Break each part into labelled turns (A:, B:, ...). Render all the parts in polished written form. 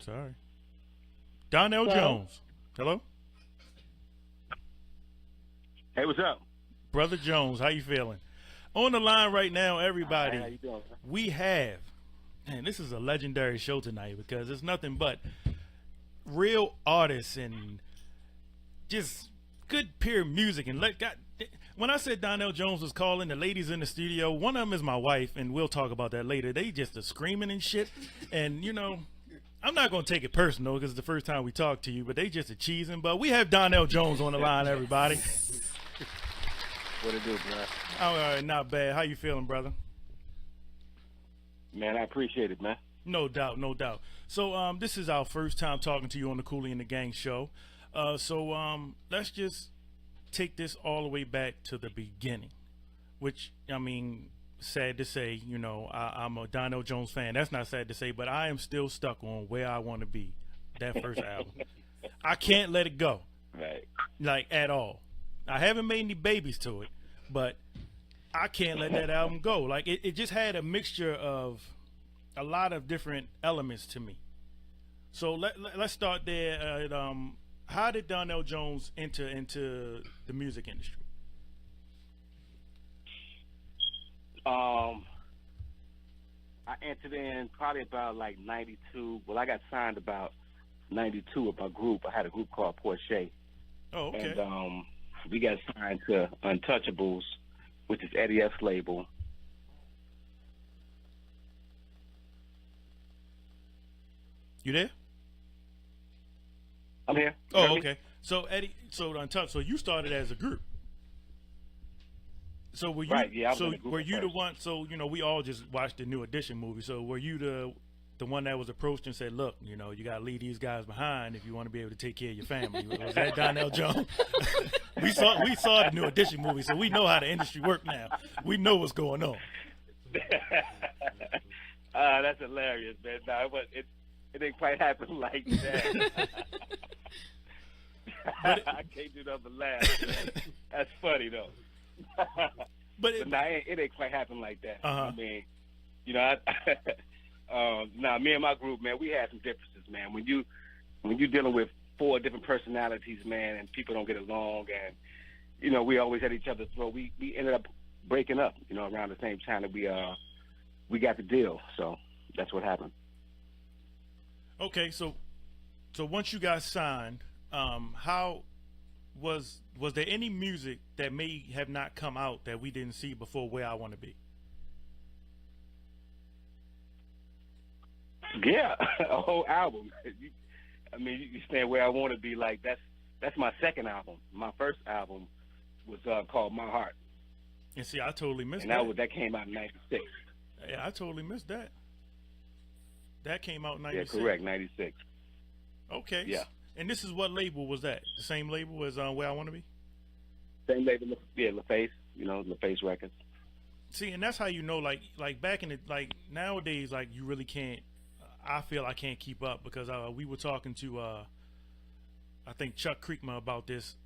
A: Sorry. Donell
B: So,
A: Jones. Hello?
C: Hey, what's up?
A: Brother Jones, how you feeling? On the line right now,
C: All right, how
A: everybody,
C: you doing?
A: we have, man, this is a legendary show tonight because it's nothing but real artists and just good pure music. And when I said Donell Jones was calling, the ladies in the studio, one of them is my wife, and we'll talk about that later. They just are screaming and shit. And, I'm not going to take it personal because it's the first time we talk to you, but they just a cheesing. But we have Donell Jones on the line, everybody.
C: What it do, bro?
A: All right, not bad. How you feeling, brother?
C: Man, I appreciate it, man.
A: No doubt, no doubt. So this is our first time talking to you on the Cooley and the Gang show. So let's just take this all the way back to the beginning, which, I mean, sad to say, I'm a Donell Jones fan. That's not sad to say, but I am still stuck on Where I Want to Be, that first album. I can't let it go,
C: Right.
A: like, at all. I haven't made any babies to it, but I can't let that album go. Like, it just had a mixture of a lot of different elements to me. So let's start there. How did Donell Jones enter into the music industry?
C: I entered in probably about like 92. Well, I got signed about 92 with my group. I had a group called Porsche.
A: Oh, okay.
C: And we got signed to Untouchables, which is Eddie F's label.
A: You there?
C: I'm here. You
A: Oh,
C: heard me?
A: okay. So Eddie, so you started as a group. So were you?
C: Right, yeah, I was
A: so
C: in a group
A: were
C: at
A: you the
C: first.
A: one? So we all just watched the New Edition movie. So were you the one that was approached and said, "Look, you got to leave these guys behind if you want to be able to take care of your family"? Was that Donell Jones? we saw the New Edition movie, so we know how the industry works now. We know what's going on.
C: That's hilarious, man. No, it didn't quite happen like that. I can't do nothing but laugh, man. That's funny though.
A: But
C: no, it ain't quite happen like that.
A: Uh-huh.
C: I mean, me and my group, man, we had some differences, man. When you dealing with four different personalities, man, and people don't get along, and we always had each other's throat. We ended up breaking up, around the same time that we got the deal. So that's what happened.
A: Okay, so once you got signed, how was there any music that may have not come out that we didn't see before Where I Want to Be?
C: Yeah, a whole album. You stand Where I Want to Be. Like that's my second album. My first album was called My Heart,
A: And see, I totally missed
C: and
A: that.
C: that came out in '96.
A: Yeah, I totally missed that. That came out in
C: Yeah,
A: '96.
C: correct, '96.
A: Okay.
C: Yeah.
A: And this is what label was that? The same label as Where I Want to Be?
C: Same label, yeah, LaFace. LaFace Records.
A: See, and that's how like back in the nowadays, like you really can't. I feel I can't keep up because we were talking to I think Chuck Creekma about this.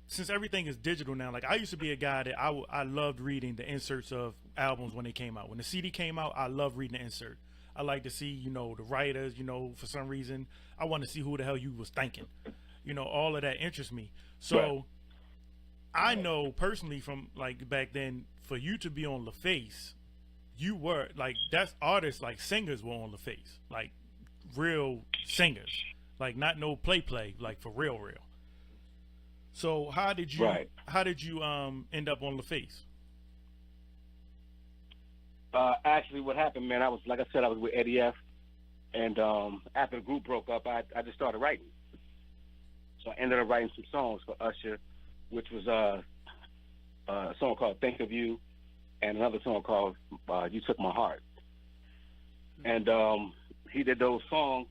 A: Since everything is digital now, like I used to be a guy that I loved reading the inserts of albums when they came out. When the CD came out, I loved reading the insert. I like to see, the writers, for some reason. I want to see who the hell you was thinking. All of that interests me. So
C: Right.
A: I know personally from like back then, for you to be on LaFace, you were like that's artists like singers were on LaFace, like real singers, like not no play, like for real. So how did you
C: Right.
A: end up on LaFace?
C: Actually, what happened, man? I was with Eddie F, and after the group broke up, I just started writing. So I ended up writing some songs for Usher, which was a song called "Think of You," and another song called "You Took My Heart." And he did those songs,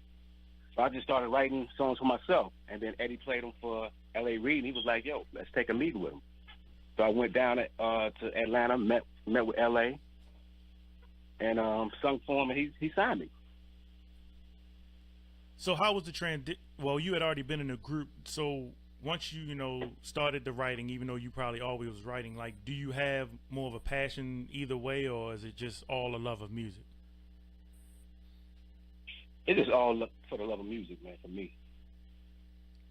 C: so I just started writing songs for myself. And then Eddie played them for L.A. Reid, and he was like, "Yo, let's take a meeting with him." So I went down to Atlanta, met with L.A. and sung for him, and he signed me.
A: So how was the transition? Well, you had already been in a group, so once you started the writing, even though you probably always was writing, like, do you have more of a passion either way, or is it just all a love of music?
C: It's just all for the love of music, man. For me,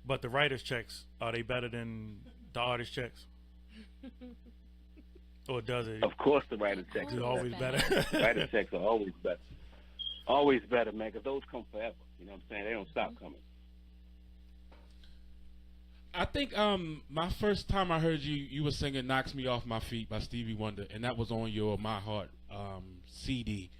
A: But the writer's checks, are they better than the artist checks? Or does it?
C: of course, the writer checks
A: It's
C: are
A: always
C: better.
A: better.
C: Writer checks are always better. Always better, man, because those come forever. You know what I'm saying? They don't stop coming.
B: I think my first time I heard you were singing "Knocks Me Off My Feet" by Stevie Wonder, and that was on your My Heart CD.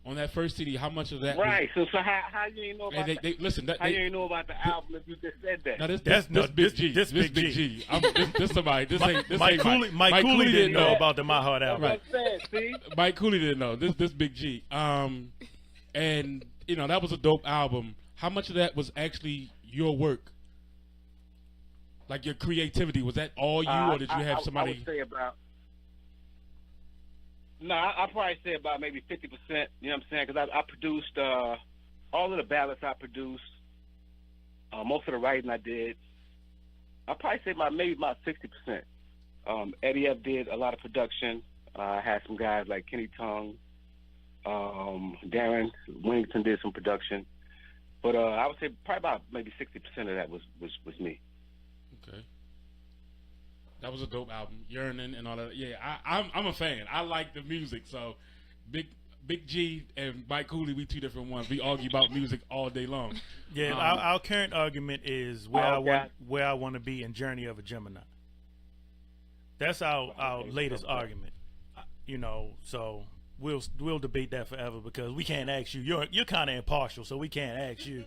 B: On that first CD, how much of that?
C: Right. So how you ain't know about
B: Listen.
C: how you ain't know about the album if you just said that?
B: Now this
A: Big G.
B: This Big G. This somebody. This ain't
A: Mike Cooley didn't know about the My Heart album.
B: Right.
C: Saying, see?
B: Mike Cooley didn't know. This Big G. And that was a dope album. How much of that was actually your work? Like your creativity, was that all you, or did you have somebody?
C: I would say about. No, I'd probably say about maybe 50%. You know what I'm saying? Because I produced all of the ballads. I produced most of the writing I did. I'd probably say maybe about 60%. Eddie F did a lot of production. I had some guys like Kenny Tongue, Darren Winnington did some production. But I would say probably about maybe 60% of that was me.
B: Okay. That was a dope album, Yearning and all that. Yeah, I'm a fan. I like the music. So, Big G and Mike Cooley, we two different ones. We argue about music all day long.
A: Yeah, our current argument is where I want to be in Journey of a Gemini. That's our latest argument. So we'll debate that forever because we can't ask you. You're kind of impartial, so we can't ask you.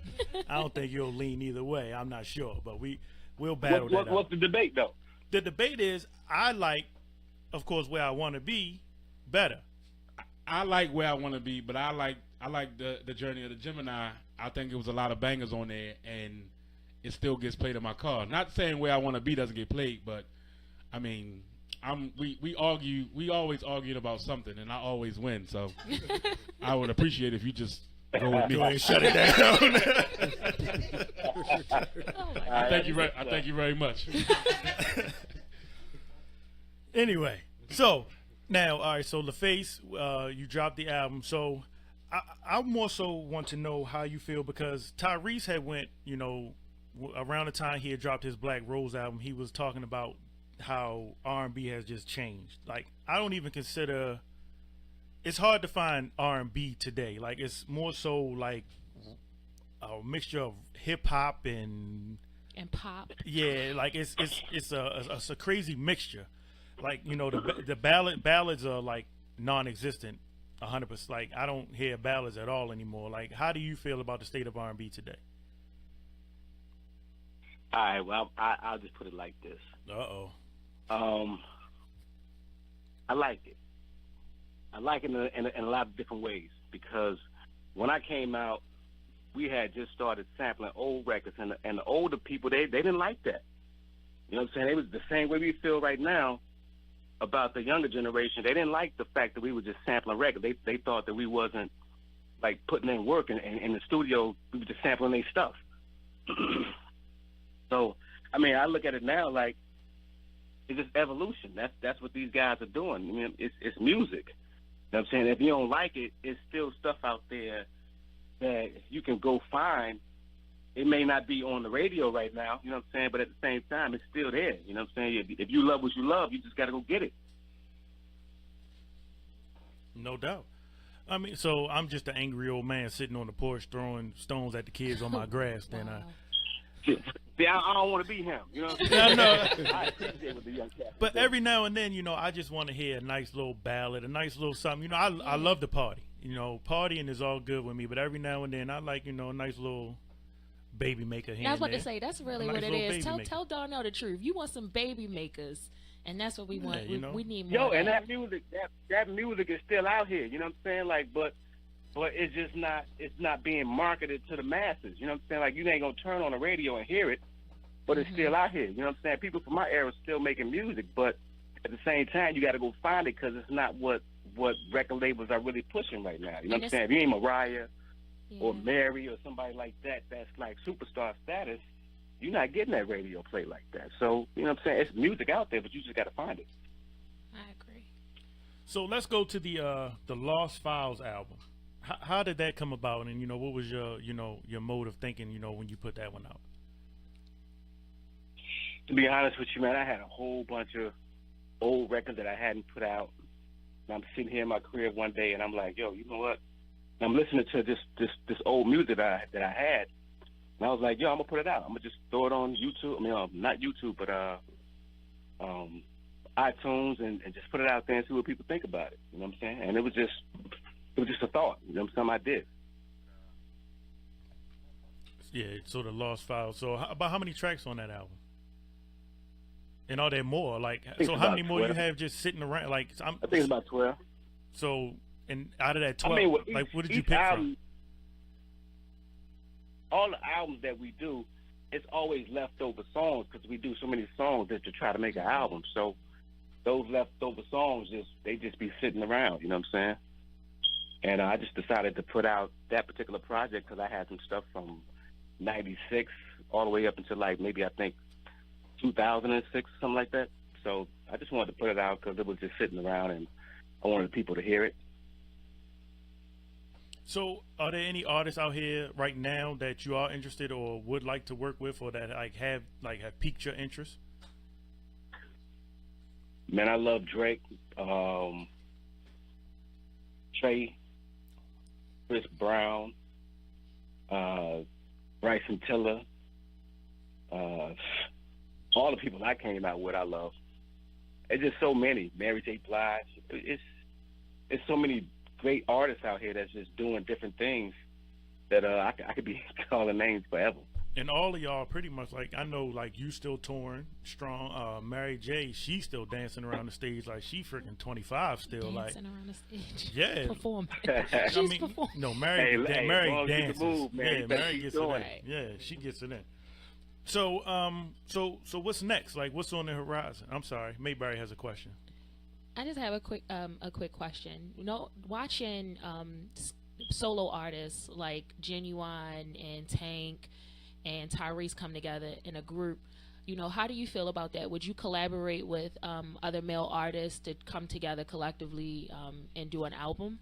A: I don't think you'll lean either way. I'm not sure, but we'll battle that out.
C: What's the debate though?
A: The debate is I like, of course, where I want to be better.
B: I like where I want to be, but I like the Journey of the Gemini. I think it was a lot of bangers on there, and it still gets played in my car. Not saying where I want to be doesn't get played, but I mean, we argue. We always arguing about something, and I always win. So I would appreciate if you just go with me.
A: Go ahead and shut it down.
B: I thank you very much.
A: Anyway, so now, all right. So LaFace, you dropped the album. So I more so want to know how you feel because Tyrese had went, around the time he had dropped his Black Rose album, he was talking about how R&B has just changed. Like I don't even consider. It's hard to find R&B today. Like it's more so like a mixture of hip hop and
D: pop.
A: Yeah, like it's a crazy mixture. Like the ballads are like non-existent, 100%. Like I don't hear ballads at all anymore. Like how do you feel about the state of R&B today?
C: All right, well I'll just put it like this. I like it. I like it in a lot of different ways because when I came out, we had just started sampling old records, and the older people they didn't like that. You know what I'm saying? It was the same way we feel right now about the younger generation. They didn't like the fact that we were just sampling records. They thought that we wasn't like putting in work in the studio. We were just sampling their stuff. So I mean, I look at it now like it's just evolution. That's what these guys are doing. I mean, it's music. You know what I'm saying? If you don't like it, it's still stuff out there that you can go find. It may not be on the radio right now, you know what I'm saying? But at the same time, it's still there. You know what I'm saying? If you love what you love, you just got to go get it.
A: No doubt. I mean, so I'm just an angry old man sitting on the porch throwing stones at the kids on my grass. Then
C: See, I don't want to be him. You know what I'm
A: I
C: saying?
A: know.
C: I appreciate what the young cat.
A: But every now and then, I just want to hear a nice little ballad, a nice little something. I love to party. Partying is all good with me. But every now and then, I like, a nice little baby maker here.
D: I was about to say that's really what it is. Tell Darnell the truth. You want some baby makers, and that's what we want.
A: Yeah,
D: we need more.
C: Yo, and that music is still out here. You know what I'm saying? Like, but it's just not. It's not being marketed to the masses. You know what I'm saying? Like, you ain't gonna turn on the radio and hear it, but it's still out here. You know what I'm saying? People from my era are still making music, but at the same time, you got to go find it because it's not what record labels are really pushing right now. You know what I'm saying? If you ain't Mariah or Mary or somebody like that, that's like superstar status, you're not getting that radio play like that. So, you know what I'm saying? It's music out there, but you just got to find it.
D: I agree.
A: So let's go to the Lost Files album. How did that come about? And what was your mode of thinking? When you put that one out.
C: To be honest with you, man, I had a whole bunch of old records that I hadn't put out. And I'm sitting here in my crib one day, and I'm like, yo, you know what? And I'm listening to this old music that I had, and I was like, yo, I'm gonna put it out. I'm gonna just throw it on YouTube. I mean, not YouTube, but iTunes, and just put it out there and see what people think about it. You know what I'm saying? And it was just a thought. You know, something I did.
A: Yeah, sort of lost files. So about how many tracks on that album? And are there more? Like, so how many more
C: 12.
A: you have just sitting around? Like,
C: I think it's about 12.
A: So, and out of that 12,
C: I mean,
A: like, what did you pick from?
C: All the albums that we do, it's always leftover songs because we do so many songs that to try to make an album. So those leftover songs they just be sitting around. You know what I'm saying? And I just decided to put out that particular project because I had some stuff from '96 all the way up until like maybe I think 2006, something like that. So I just wanted to put it out because it was just sitting around, and I wanted people to hear it.
A: So, are there any artists out here right now that you are interested or would like to work with, or that have piqued your interest?
C: Man, I love Drake, Trey, Chris Brown, Bryson Tiller, all the people I came out with, I love. It's just so many. Mary J. Blige. It's so many great artists out here that's just doing different things that I could be calling names forever.
A: And all of y'all pretty much, like, I know, like, you still touring strong. Mary J., she's still dancing around the stage like she freaking 25 still.
D: Dancing around the stage.
A: Yeah.
D: Performing.
A: She's performing. No, Mary dances.
C: Move, man.
A: Yeah, Mary gets it in.
D: Right.
A: Yeah, she gets it in. So, so what's next? Like, what's on the horizon? I'm sorry, Mayberry has a question.
D: I just have a quick question. Watching solo artists like Genuine and Tank and Tyrese come together in a group, how do you feel about that? Would you collaborate with other male artists to come together collectively and do an album?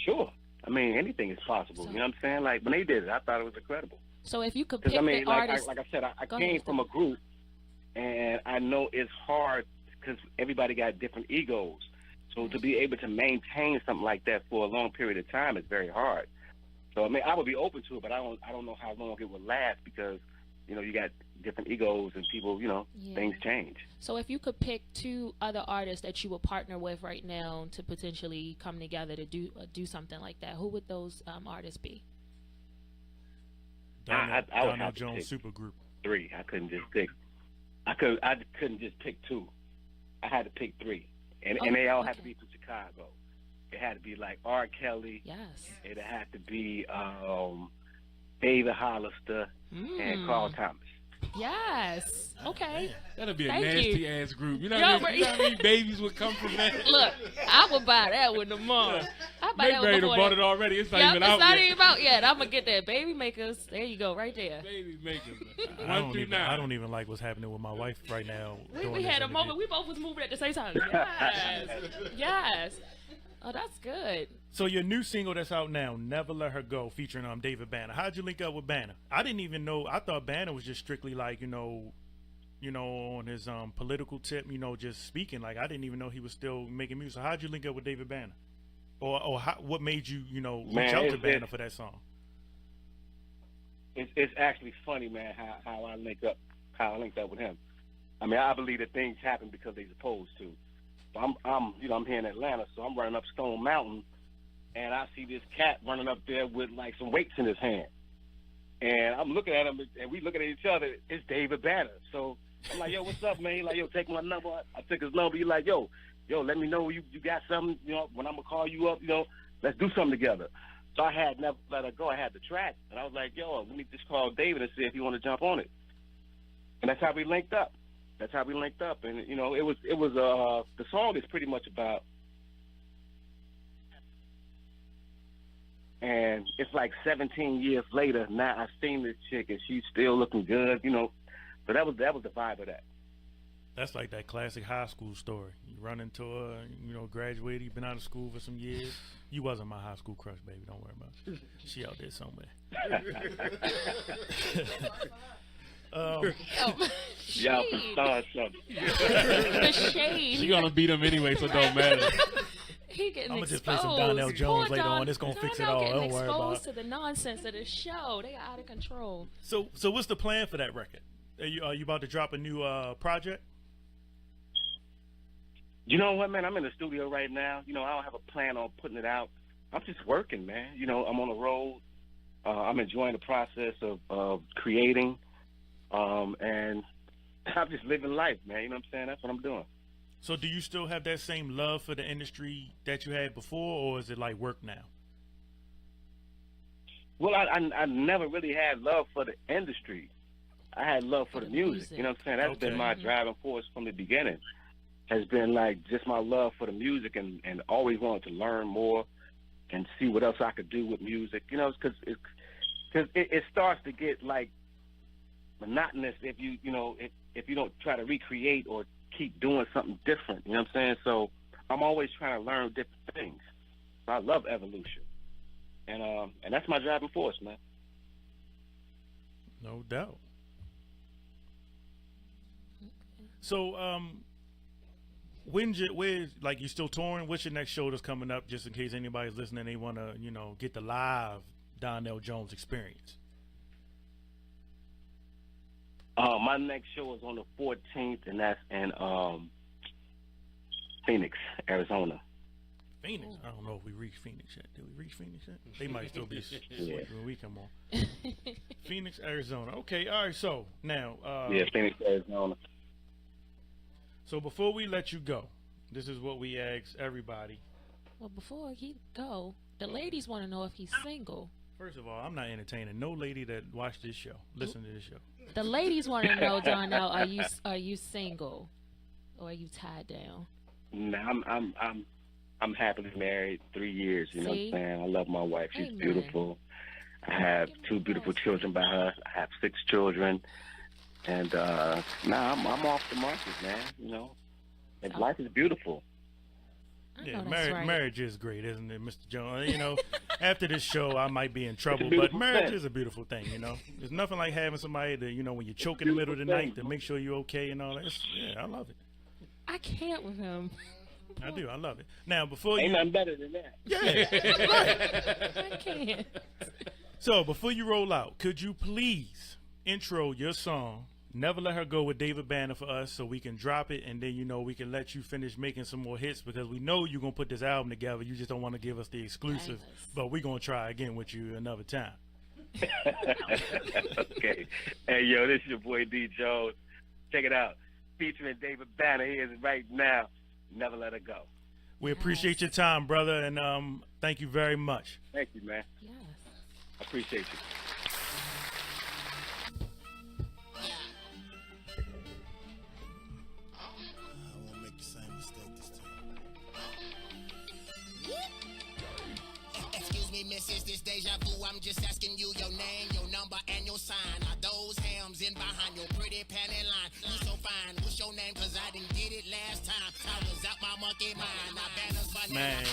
C: Sure. I mean, anything is possible. You know what I'm saying? Like, when they did it, I thought it was incredible.
D: So if you could pick
C: the
D: artist...
C: like I said, I came from a group, and I know it's hard because everybody got different egos. So to be able to maintain something like that for a long period of time is very hard. So I mean, I would be open to it, but I don't know how long it would last because you got different egos and people. Things change.
D: So if you could pick two other artists that you would partner with right now to potentially come together to do something like that, who would those artists be?
A: Donell Jones Supergroup.
C: 3. I couldn't just pick. I couldn't just pick 2. I had to pick 3, and they all had to be from Chicago. It had to be like R. Kelly.
D: Yes.
C: It had to be David Hollister and Carl Thomas.
D: Yes. Okay.
B: That'd be a
D: Thank
B: nasty
D: you.
B: ass group. You know how many babies would come from that?
D: Look, I would buy that one tomorrow. I buy that one
B: Mayberry
D: before
B: bought
D: that.
B: it already. It's not
D: Yep,
B: even
D: it's
B: out
D: not
B: yet.
D: even out yet. I'm gonna get that. Baby makers. There you go, right there.
B: Baby makers.
A: I
B: 1 through 9.
A: I don't even like what's happening with my wife right now.
D: We had a moment. We both was moving at the same time. Yes. Yes. Oh, that's good.
A: So your new single that's out now, "Never Let Her Go," featuring David Banner. How'd you link up with Banner? I didn't even know. I thought Banner was just strictly like on his political tip, just speaking. Like, I didn't even know he was still making music. So how'd you link up with David Banner? Or what made you reach out to Banner for that song?
C: It's actually funny, man, how I linked up with him. I mean, I believe that things happen because they're supposed to. I'm here in Atlanta, so I'm running up Stone Mountain, and I see this cat running up there with like some weights in his hand, and I'm looking at him, and we looking at each other. It's David Banner, so I'm like, yo, what's up, man? He's like, yo, take my number. I took his number. He's like, yo, let me know you got something. When I'm gonna call you up, let's do something together. So I had Never Let Her Go. I had the track, and I was like, yo, let me just call David and see if he want to jump on it. And that's how we linked up. And it was the song is pretty much about, and it's like 17 years later now. I've seen this chick and she's still looking good, So that was the vibe of that.
A: That's like that classic high school story. You running tour. You know, graduated. You've been out of school for some years. You wasn't my high school crush, baby. Don't worry about it. She out there somewhere.
C: Y'all can start something.
D: The shade.
B: She gonna beat him anyway, so it don't matter.
D: He getting
A: I'm gonna just
D: exposed.
A: play some Donell Jones
D: Poor
A: later on. It's gonna fix it
D: Donell
A: all.
D: getting
A: Don't worry about
D: exposed
A: it.
D: to the nonsense of the show. They are out of control.
A: So what's the plan for that record? Are you about to drop a new project?
C: You know what, man? I'm in the studio right now. You know, I don't have a plan on putting it out. I'm just working, man. You know, I'm on the road. I'm enjoying the process of creating, and I'm just living life, man. You know what I'm saying? That's what I'm doing.
A: So do you still have that same love for the industry that you had before, or is it like work now?
C: Well, I never really had love for the industry. I had love for the music. You know what I'm saying? That's been my driving force from the beginning. Has been like just my love for the music and always wanted to learn more and see what else I could do with music. You know, because it starts to get like monotonous if you don't try to recreate or keep doing something different. You know what I'm saying? So I'm always trying to learn different things. I love evolution, and that's my driving force, man.
A: No doubt. So where's like you still touring? What's your next show that's coming up? Just in case anybody's listening, they want to get the live Donell Jones experience.
C: My next show is on the 14th, and that's in Phoenix, Arizona.
A: Phoenix? I don't know if we reached Phoenix yet. Did we reach Phoenix yet? They might still be when we come on. Phoenix, Arizona. Okay, all right. So now,
C: yeah, Phoenix, Arizona.
A: So before we let you go, this is what we ask everybody.
D: Well, before he go, the ladies want to know if he's single.
A: First of all, I'm not entertaining no lady that watched this show. Listen to this show.
D: The ladies want to know, Donell, are you single, or are you tied down?
C: No, I'm happily married, 3 years. You know what I'm saying? I love my wife. She's
D: Amen.
C: beautiful. I have 2 beautiful children by her. I have 6 children, and now I'm off the market, man. You know, and life is beautiful.
A: Yeah,
D: right.
A: marriage is great, isn't it, Mr. Jones? You know, after this show, I might be in trouble, but marriage is a beautiful thing, you know? There's nothing like having somebody to, when you choke in the middle of the night to make sure you're okay and all that. Yeah, I love it.
D: I can't with him.
A: I do. I love it. Now, before
C: Ain't
A: you...
C: nothing better than that.
A: Yeah, right.
D: I can't.
A: So, before you roll out, could you please intro your song, Never Let Her Go with David Banner for us so we can drop it, and then, we can let you finish making some more hits because we know you're going to put this album together. You just don't want to give us the exclusive, but we're going to try again with you another time.
C: Okay. Hey, yo, this is your boy D. Jones. Check it out. Featuring David Banner. He is right now. Never Let Her Go.
A: We appreciate your time, brother, and thank you very much.
C: Thank you, man.
D: Yes.
C: I appreciate you.
E: Is this deja vu? I'm just asking you your name, your number, and your sign. Are those hams in behind your pretty panty line? You so fine. What's your name? Cause I didn't get it last time. I was out my monkey mind. I banners banana.
A: Man.